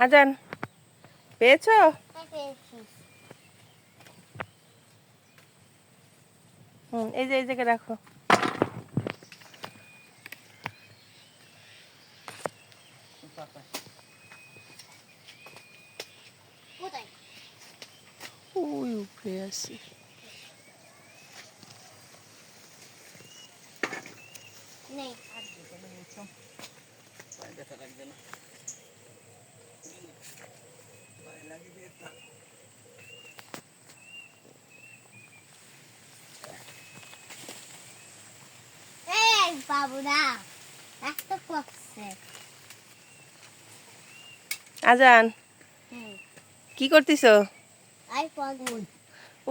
আজান পেয়েছো? এই যে এই জায়গায় রাখো। ওই উপরে আছে। আজান কি করতেছো?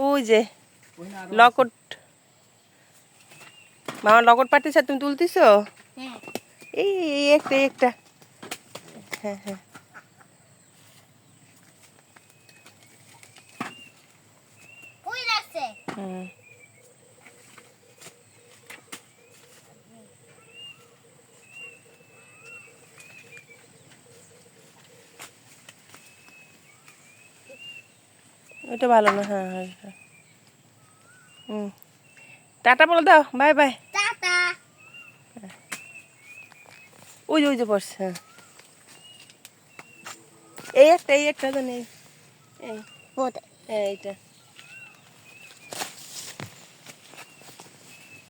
ওই যে লকট, মামা লকট পাঠিয়েছে, তুমি তুলতেছো? এই একটা একটা। হ্যাঁ হ্যাঁ হুম। ওইটা ভালো না। হ্যাঁ হ্যাঁ হ্যাঁ হুম। টাটা বলে দাও, বাই বাই। ওই যে ওই যে পড়ছে। হ্যাঁ এই একটা তো নেই। এই এইটা